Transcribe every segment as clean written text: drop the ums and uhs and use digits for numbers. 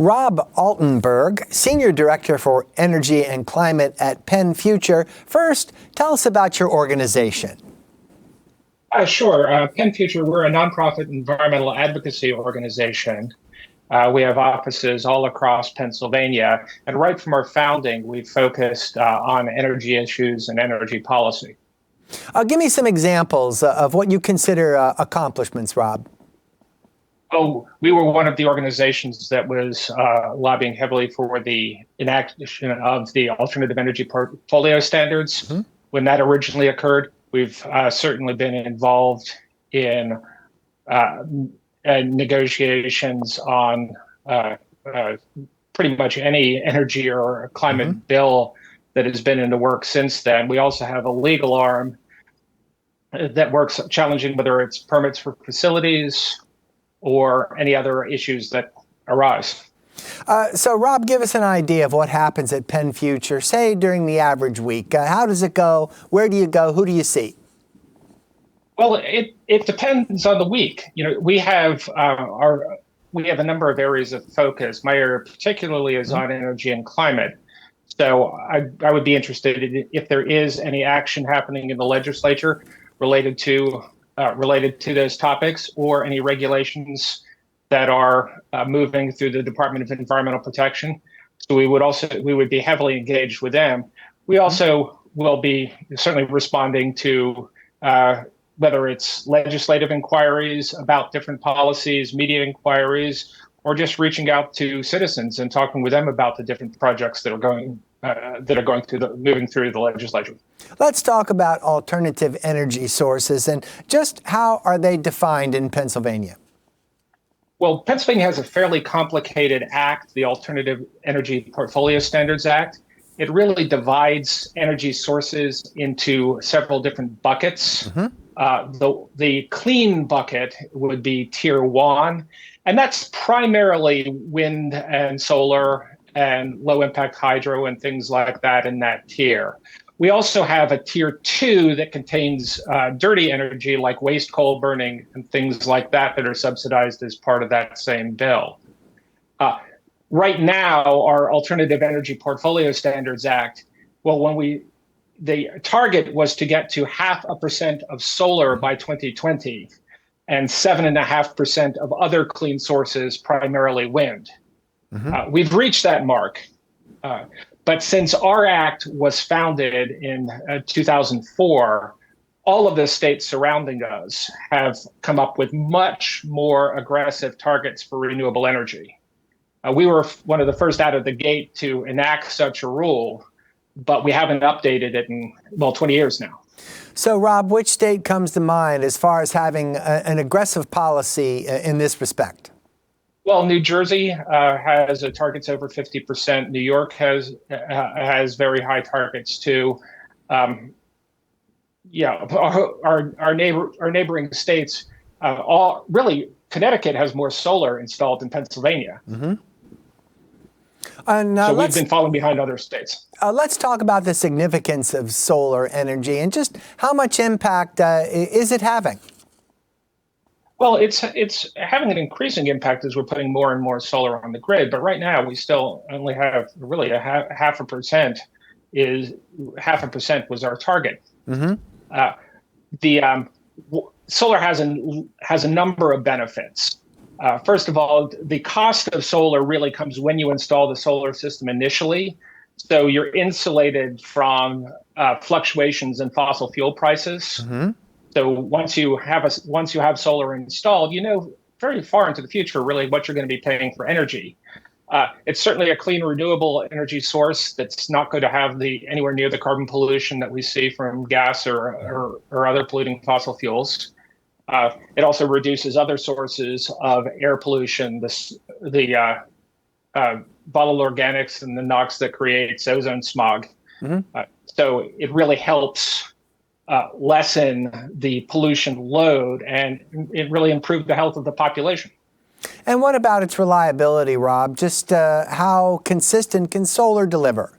Rob Altenburg, Senior Director for Energy and Climate at PennFuture. First, tell us about your organization. Sure. PennFuture, we're a nonprofit environmental advocacy organization. We have offices all across Pennsylvania, and right from our founding, we've focused on energy issues and energy policy. Give me some examples of what you consider accomplishments, Rob. Oh, we were one of the organizations that was lobbying heavily for the enactment of the alternative energy portfolio standards. Mm-hmm. When that originally occurred, we've certainly been involved in negotiations on pretty much any energy or climate mm-hmm. bill that has been in the works since then. We also have a legal arm that works challenging whether it's permits for facilities or any other issues that arise. So, Rob, give us an idea of what happens at PennFuture, say, during the average week. How does it go? Where do you go? Who do you see? Well, it depends on the week. You know, we have a number of areas of focus. My area particularly is on energy and climate. So I would be interested if there is any action happening in the legislature related to those topics, or any regulations that are moving through the Department of Environmental Protection. So we would be heavily engaged with them. We also will be certainly responding to whether it's legislative inquiries about different policies, media inquiries, or just reaching out to citizens and talking with them about the different projects that are moving through the legislature. Let's talk about alternative energy sources and just how are they defined in Pennsylvania? Well, Pennsylvania has a fairly complicated act, the Alternative Energy Portfolio Standards Act. It really divides energy sources into several different buckets. Mm-hmm. The clean bucket would be tier 1, and that's primarily wind and solar and low impact hydro and things like that in that tier. We also have a tier 2 that contains dirty energy like waste coal burning and things like that are subsidized as part of that same bill. Right now, our Alternative Energy Portfolio Standards Act, the target was to get to 0.5% of solar by 2020 and 7.5% of other clean sources, primarily wind. Mm-hmm. We've reached that mark. But since our act was founded in 2004, all of the states surrounding us have come up with much more aggressive targets for renewable energy. We were one of the first out of the gate to enact such a rule, but we haven't updated it in, 20 years now. So, Rob, which state comes to mind as far as having an aggressive policy in this respect? Well, New Jersey has targets over 50%. New York has very high targets too. Our neighboring states, Connecticut has more solar installed than Pennsylvania. Mm-hmm. So we've been falling behind other states. Let's talk about the significance of solar energy and just how much impact is it having? Well, it's having an increasing impact as we're putting more and more solar on the grid. But right now, we still only have really a 0.5%. 0.5% was our target. Mm-hmm. Solar has a number of benefits. First of all, the cost of solar really comes when you install the solar system initially. So you're insulated from fluctuations in fossil fuel prices. Mm-hmm. So once you have solar installed, you know very far into the future really what you're going to be paying for energy. It's certainly a clean, renewable energy source that's not going to have anywhere near the carbon pollution that we see from gas or other polluting fossil fuels. It also reduces other sources of air pollution, the volatile organics and the NOx that creates ozone smog. Mm-hmm. So it really helps lessen the pollution load, and it really improved the health of the population. And what about its reliability, Rob? Just how consistent can solar deliver?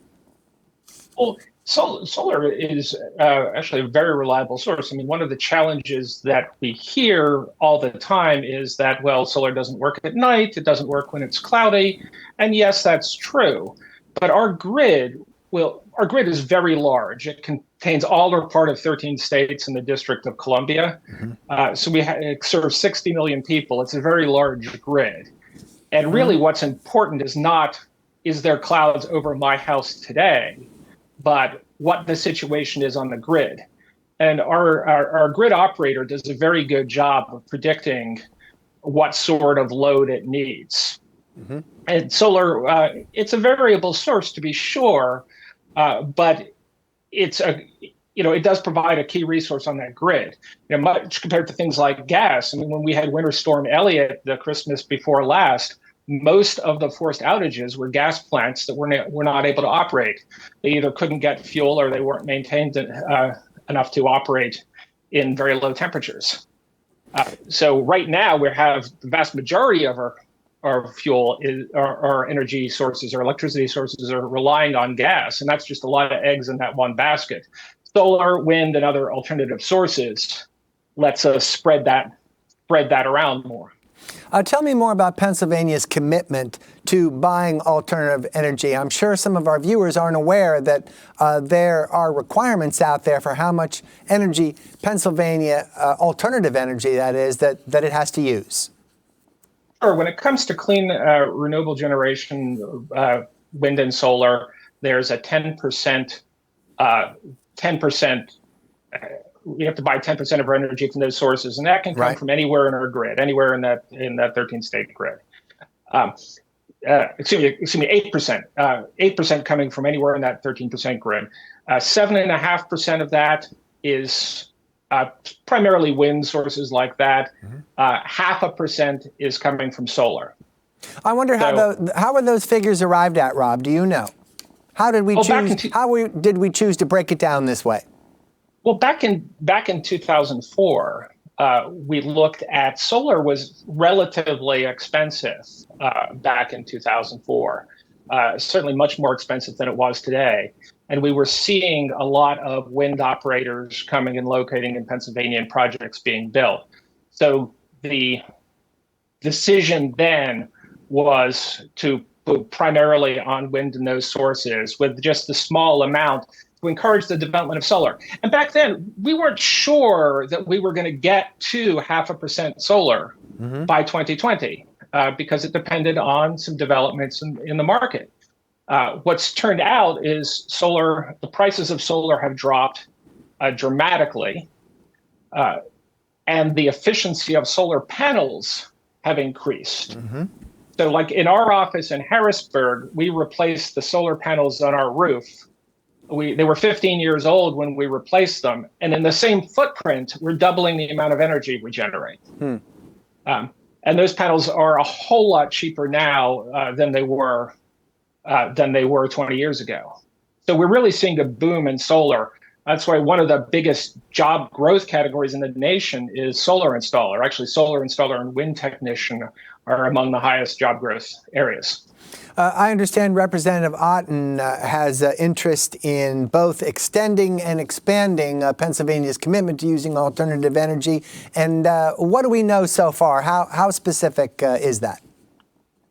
Well, Solar is actually a very reliable source. I mean, one of the challenges that we hear all the time is that, well, solar doesn't work at night, it doesn't work when it's cloudy. And yes, that's true. But our grid is very large. It contains all or part of 13 states in the District of Columbia. So it serves 60 million people. It's a very large grid. And really what's important is not, is there clouds over my house today, but what the situation is on the grid. And our grid operator does a very good job of predicting what sort of load it needs. And solar, it's a variable source to be sure, but it does provide a key resource on that grid. Much compared to things like gas. I mean, when we had Winter Storm Elliott the Christmas before last, most of the forced outages were gas plants that were not able to operate. They either couldn't get fuel or they weren't maintained enough to operate in very low temperatures. So right now we have the vast majority of our fuel our energy sources, our electricity sources are relying on gas, and that's just a lot of eggs in that one basket. Solar, wind, and other alternative sources lets us spread that around more. Tell me more about Pennsylvania's commitment to buying alternative energy. I'm sure some of our viewers aren't aware that there are requirements out there for how much energy Pennsylvania, alternative energy that is, that it has to use. Sure. When it comes to clean renewable generation, wind and solar, there's a 10%, we have to buy 10% of our energy from those sources, and that can come from anywhere in our grid, anywhere in that 13-state grid. Excuse me, 8%. 8% coming from anywhere in that 13% grid. 7.5% of that is primarily wind sources like that. 0.5% is coming from solar. I wonder how were those figures arrived at, Rob? Do you know? How did we did we choose to break it down this way? Well, back in 2004, we looked at solar was relatively expensive back in 2004, certainly much more expensive than it was today. And we were seeing a lot of wind operators coming and locating in Pennsylvania and projects being built. So the decision then was to put primarily on wind and those sources with just a small amount to encourage the development of solar. And back then, we weren't sure that we were going to get to 0.5% solar by 2020 because it depended on some developments in the market. What's turned out is the prices of solar have dropped dramatically, and the efficiency of solar panels have increased. So like in our office in Harrisburg, we replaced the solar panels on our roof. They were 15 years old when we replaced them. And in the same footprint, we're doubling the amount of energy we generate. And those panels are a whole lot cheaper now than they were 20 years ago. So we're really seeing a boom in solar. That's why one of the biggest job growth categories in the nation is solar installer. Actually, solar installer and wind technician are among the highest job growth areas. I understand Representative Otten has interest in both extending and expanding Pennsylvania's commitment to using alternative energy. And what do we know so far? How specific is that?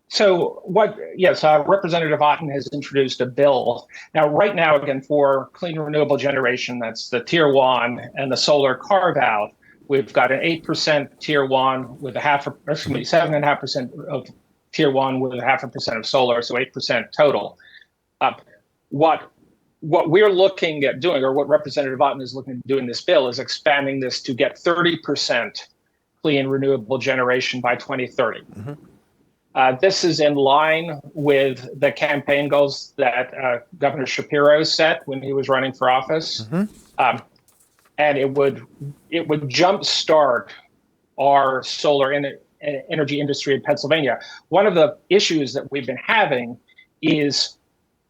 So Representative Otten has introduced a bill. Now, right now, again, for clean renewable generation, that's the Tier 1 and the solar carve-out, we've got an 8% Tier 1 with 7.5% of Tier 1 with 0.5% of solar, so 8% total. What we're looking at doing, or what Representative Otten is looking to do in this bill, is expanding this to get 30% clean renewable generation by 2030. This is in line with the campaign goals that Governor Shapiro set when he was running for office, and it would jumpstart our solar energy industry in Pennsylvania. One of the issues that we've been having is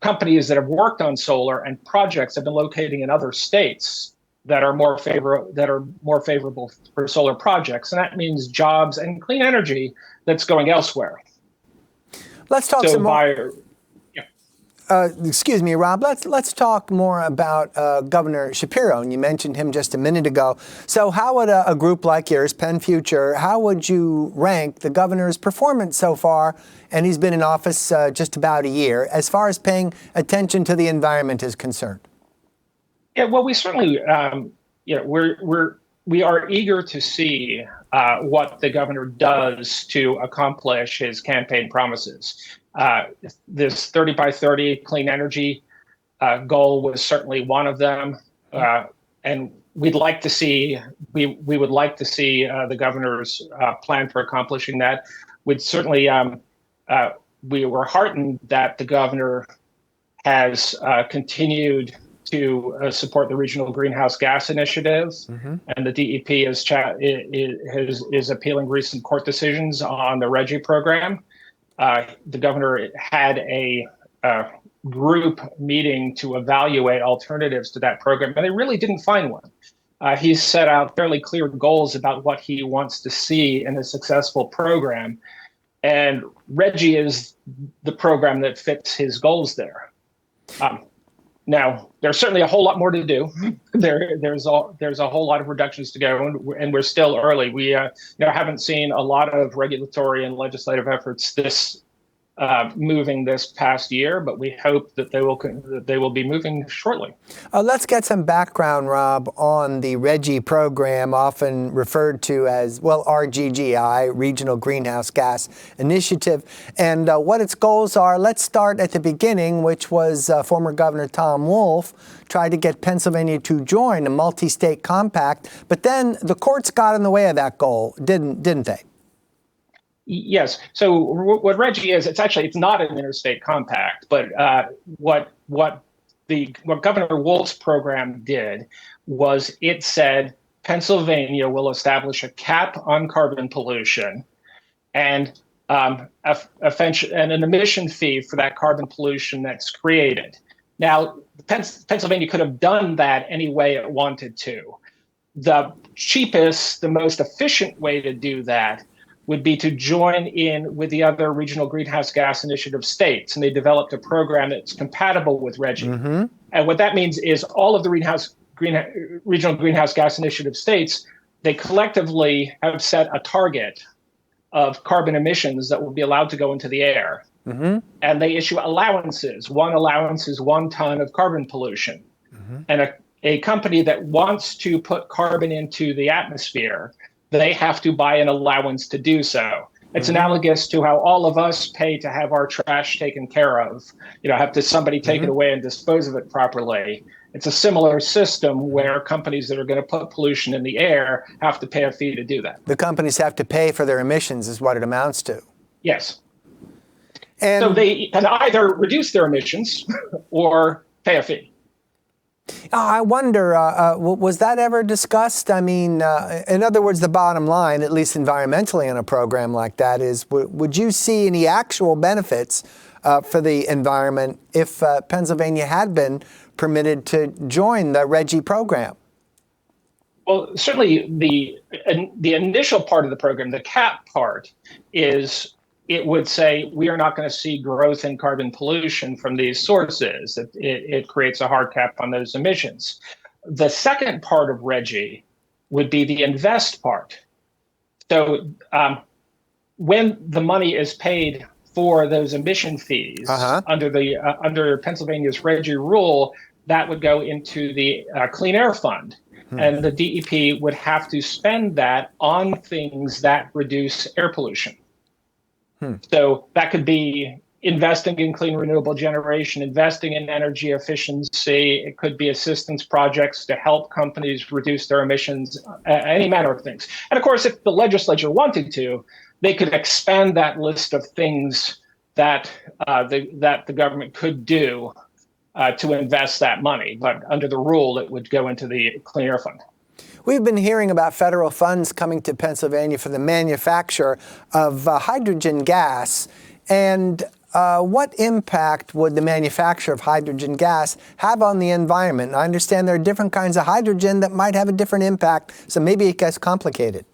companies that have worked on solar and projects have been locating in other states that are more favorable for solar projects, and that means jobs and clean energy that's going elsewhere. Let's talk some more. Excuse me, Rob. Let's talk more about Governor Shapiro, and you mentioned him just a minute ago. So, how would a group like yours, PennFuture, how would you rank the governor's performance so far? And he's been in office just about a year, as far as paying attention to the environment is concerned. Yeah, well, we certainly, we are eager to see what the governor does to accomplish his campaign promises. This 30 by 30 clean energy goal was certainly one of them, and we'd like to see we would like to see the governor's plan for accomplishing that. We'd certainly we were heartened that the governor has continued to support the regional greenhouse gas initiative, and the DEP is appealing recent court decisions on the RGGI program. The governor had a group meeting to evaluate alternatives to that program, and they really didn't find one. He set out fairly clear goals about what he wants to see in a successful program, and RGGI is the program that fits his goals there. Now, there's certainly a whole lot more to do. There's a whole lot of reductions to go, and we're still early. We haven't seen a lot of regulatory and legislative efforts moving this past year, but we hope that they will be moving shortly. Let's get some background, Rob, on the RGGI program, often referred to as, well, RGGI, Regional Greenhouse Gas Initiative, and what its goals are. Let's start at the beginning, which was former Governor Tom Wolf tried to get Pennsylvania to join a multi-state compact, but then the courts got in the way of that goal, didn't they? Yes. So what RGGI is, it's not an interstate compact, but what Governor Wolf's program did was it said Pennsylvania will establish a cap on carbon pollution and an emission fee for that carbon pollution that's created. Now, Pennsylvania could have done that any way it wanted to. The cheapest, the most efficient way to do that would be to join in with the other regional greenhouse gas initiative states. And they developed a program that's compatible with RGGI. And what that means is all of the regional greenhouse gas initiative states, they collectively have set a target of carbon emissions that will be allowed to go into the air. And they issue allowances. One allowance is 1 ton of carbon pollution. And a company that wants to put carbon into the atmosphere, they have to buy an allowance to do so. It's analogous to how all of us pay to have our trash taken care of. Have to somebody take it away and dispose of it properly. It's a similar system where companies that are going to put pollution in the air have to pay a fee to do that. The companies have to pay for their emissions is what it amounts to. Yes. And so they can either reduce their emissions or pay a fee. I wonder, was that ever discussed? I mean, in other words, the bottom line, at least environmentally in a program like that, is would you see any actual benefits for the environment if Pennsylvania had been permitted to join the RGGI program? Well, certainly the initial part of the program, the cap part, is it would say we are not going to see growth in carbon pollution from these sources. It creates a hard cap on those emissions. The second part of RGGI would be the invest part. So when the money is paid for those emission fees under Pennsylvania's RGGI rule, that would go into the Clean Air Fund. And the DEP would have to spend that on things that reduce air pollution. So that could be investing in clean renewable generation, investing in energy efficiency. It could be assistance projects to help companies reduce their emissions, any manner of things. And of course, if the legislature wanted to, they could expand that list of things that the government could do to invest that money. But under the rule, it would go into the Clean Air Fund. We've been hearing about federal funds coming to Pennsylvania for the manufacture of hydrogen gas. And what impact would the manufacture of hydrogen gas have on the environment? I understand there are different kinds of hydrogen that might have a different impact, so maybe it gets complicated.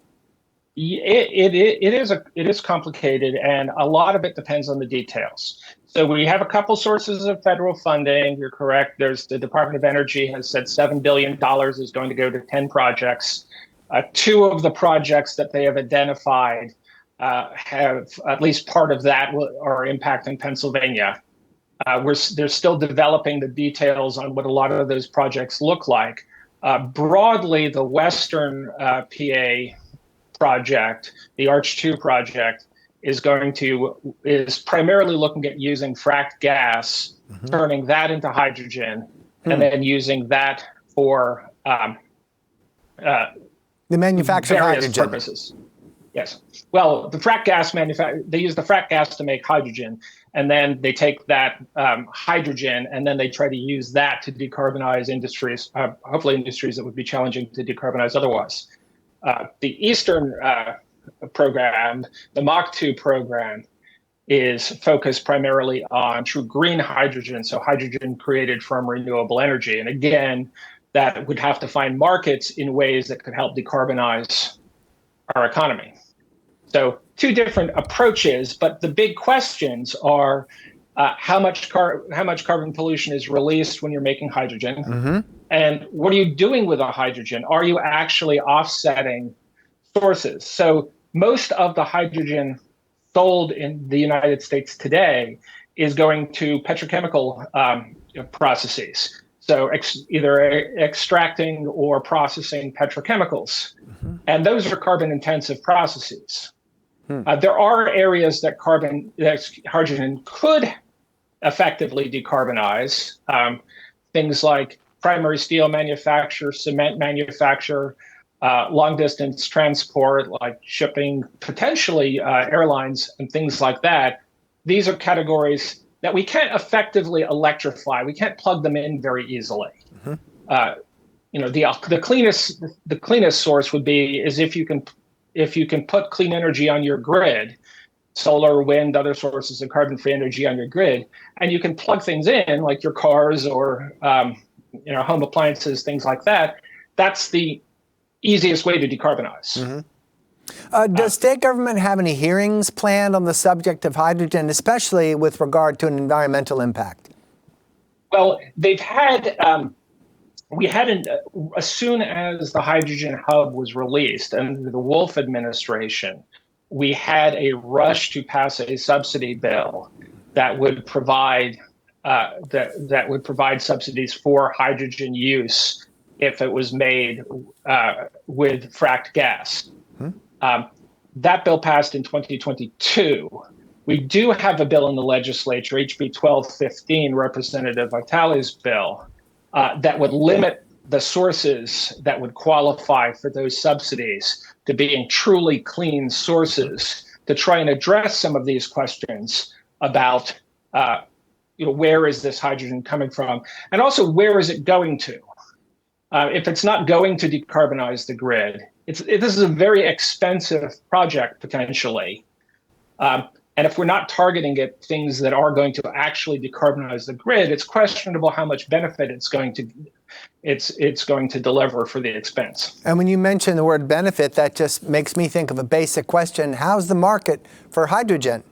It is complicated, and a lot of it depends on the details. So we have a couple sources of federal funding. You're correct. There's the Department of Energy has said $7 billion is going to go to 10 projects. Two of the projects that they have identified have at least part of that are impacting Pennsylvania. They're still developing the details on what a lot of those projects look like. Broadly, the Western PA project, the Arch 2 project, is primarily looking at using fracked gas, turning that into hydrogen, and then using that for the manufacture of various hydrogen purposes. Yes. Well, the frack gas they use the frack gas to make hydrogen, and then they take that hydrogen and then they try to use that to decarbonize industries, hopefully industries that would be challenging to decarbonize otherwise. The Eastern program, the Mach 2 program, is focused primarily on true green hydrogen, so hydrogen created from renewable energy. And again, that would have to find markets in ways that could help decarbonize our economy. So two different approaches, but the big questions are how much carbon pollution is released when you're making hydrogen, and what are you doing with the hydrogen? Are you actually offsetting sources? So most of the hydrogen sold in the United States today is going to petrochemical processes. So either extracting or processing petrochemicals. And those are carbon intensive processes. There are areas that hydrogen could effectively decarbonize, things like primary steel manufacture, cement manufacture, long distance transport like shipping, potentially airlines and things like that. These are categories that we can't effectively electrify. We can't plug them in very easily. The cleanest source would be if you can put clean energy on your grid, solar, wind, other sources of carbon-free energy on your grid, and you can plug things in like your cars or home appliances, things like that. That's the easiest way to decarbonize. Does state government have any hearings planned on the subject of hydrogen, especially with regard to an environmental impact? Well, they've had. As soon as the hydrogen hub was released under the Wolf administration, we had a rush to pass a subsidy bill that would provide subsidies for hydrogen use if it was made with fracked gas. That bill passed in 2022. We do have a bill in the legislature, HB 1215, Representative Vitale's bill, that would limit the sources that would qualify for those subsidies to being truly clean sources, to try and address some of these questions about where is this hydrogen coming from, and also where is it going to? If it's not going to decarbonize the grid, this is a very expensive project potentially. And if we're not targeting it, things that are going to actually decarbonize the grid, it's questionable how much benefit it's going to deliver for the expense. And when you mention the word benefit, that just makes me think of a basic question. How's the market for hydrogen?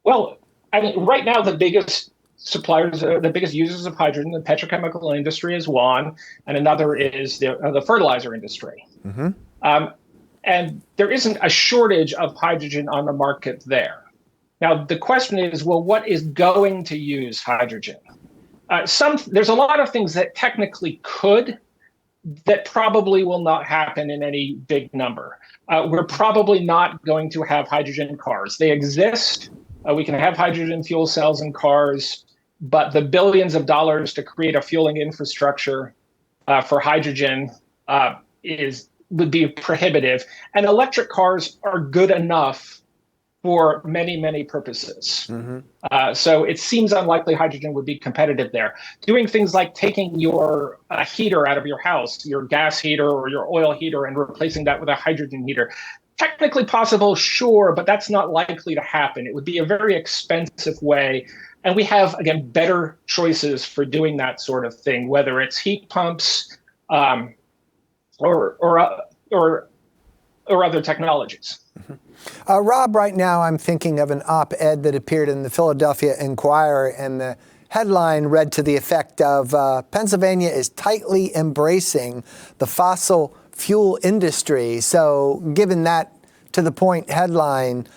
Well, I mean, right now, the biggest suppliers, the biggest users of hydrogen, the petrochemical industry is one, and another is the fertilizer industry. And there isn't a shortage of hydrogen on the market there. Now, the question is, well, what is going to use hydrogen? There's a lot of things that technically could, that probably will not happen in any big number. We're probably not going to have hydrogen cars. They exist. We can have hydrogen fuel cells in cars, but the billions of dollars to create a fueling infrastructure for hydrogen would be prohibitive. And electric cars are good enough for many, many purposes. So it seems unlikely hydrogen would be competitive there. Doing things like taking your heater out of your house, your gas heater or your oil heater, and replacing that with a hydrogen heater. Technically possible, sure, but that's not likely to happen. It would be a very expensive way. And we have, again, better choices for doing that sort of thing, whether it's heat pumps or or other technologies. Rob, right now I'm thinking of an op-ed that appeared in the Philadelphia Inquirer, and the headline read to the effect of Pennsylvania is tightly embracing the fossil fuel industry. So given that to the point headline,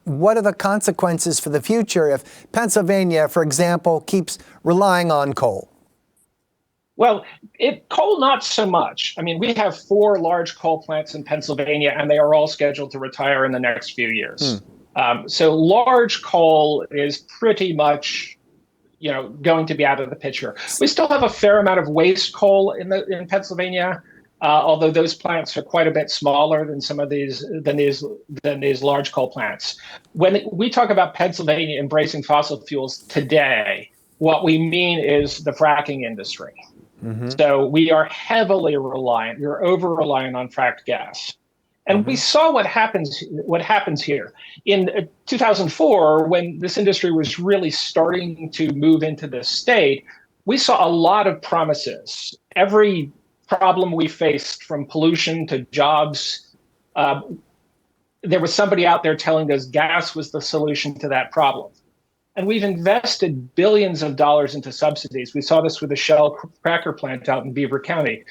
what are the consequences for the future if Pennsylvania, for example, keeps relying on coal? Well, coal, not so much. I mean, we have 4 large coal plants in Pennsylvania, and they are all scheduled to retire in the next few years. So large coal is pretty much, going to be out of the picture. We still have a fair amount of waste coal in Pennsylvania, although those plants are quite a bit smaller than some of these large coal plants. When we talk about Pennsylvania embracing fossil fuels today, what we mean is the fracking industry. So we are heavily reliant, we're over-reliant on fracked gas. And we saw what happens here. In 2004, when this industry was really starting to move into the state, we saw a lot of promises. Every problem we faced, from pollution to jobs, there was somebody out there telling us gas was the solution to that problem. And we've invested billions of dollars into subsidies. We saw this with the Shell cracker plant out in Beaver County.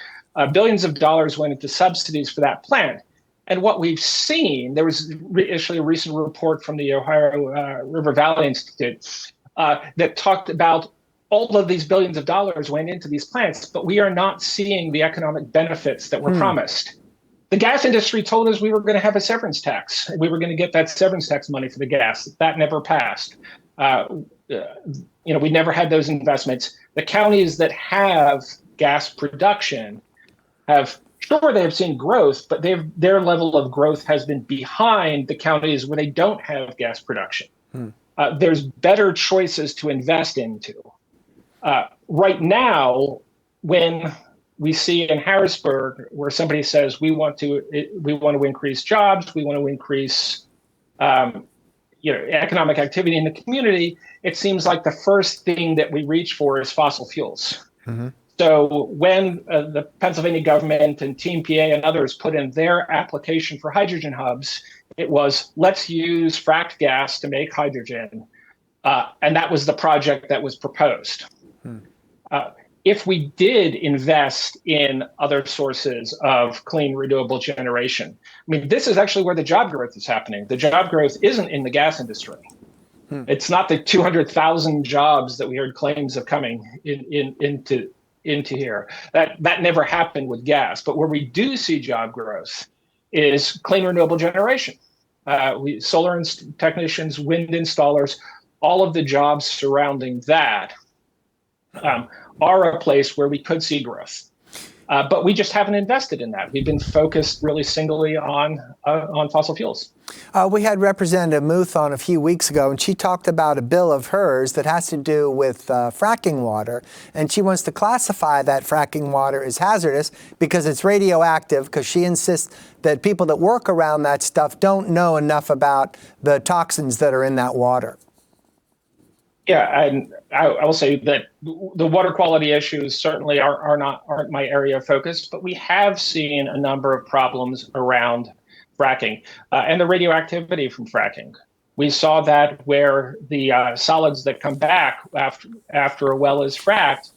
Billions of dollars went into subsidies for that plant. And what we've seen, there was actually a recent report from the Ohio River Valley Institute that talked about all of these billions of dollars went into these plants, but we are not seeing the economic benefits that were promised. The gas industry told us we were going to have a severance tax. We were going to get that severance tax money for the gas. That never passed. We never had those investments. The counties that have gas production have seen growth, but their level of growth has been behind the counties where they don't have gas production. There's better choices to invest into. Right now, when we see in Harrisburg where somebody says we want to increase jobs, we want to increase economic activity in the community, it seems like the first thing that we reach for is fossil fuels. So when the Pennsylvania government and Team PA and others put in their application for hydrogen hubs, it was, let's use fracked gas to make hydrogen. And that was the project that was proposed. If we did invest in other sources of clean, renewable generation, this is actually where the job growth is happening. The job growth isn't in the gas industry. It's not the 200,000 jobs that we heard claims of coming into here. That never happened with gas. But where we do see job growth is clean, renewable generation. Solar technicians, wind installers, all of the jobs surrounding that are a place where we could see growth. But we just haven't invested in that. We've been focused really singly on fossil fuels. We had Representative Muth on a few weeks ago, and she talked about a bill of hers that has to do with fracking water. And she wants to classify that fracking water as hazardous because it's radioactive, because she insists that people that work around that stuff don't know enough about the toxins that are in that water. Yeah, and I will say that the water quality issues certainly aren't my area of focus, but we have seen a number of problems around fracking and the radioactivity from fracking. We saw that where the solids that come back after a well is fracked,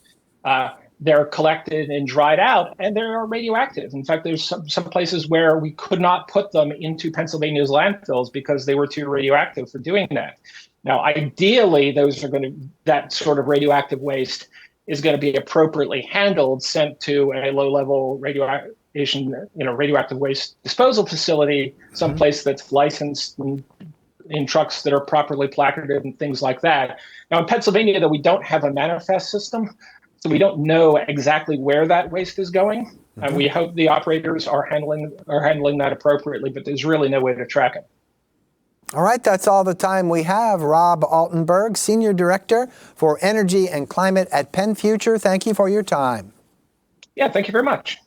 they're collected and dried out, and they are radioactive. In fact, there's some places where we could not put them into Pennsylvania's landfills because they were too radioactive for doing that. Now, ideally, that sort of radioactive waste is going to be appropriately handled, sent to a low-level radioactive waste disposal facility, someplace that's licensed in trucks that are properly placarded and things like that. Now, in Pennsylvania, though, we don't have a manifest system, so we don't know exactly where that waste is going. And we hope the operators are handling that appropriately, but there's really no way to track it. All right, that's all the time we have. Rob Altenburg, Senior Director for Energy and Climate at PennFuture. Thank you for your time. Yeah, thank you very much.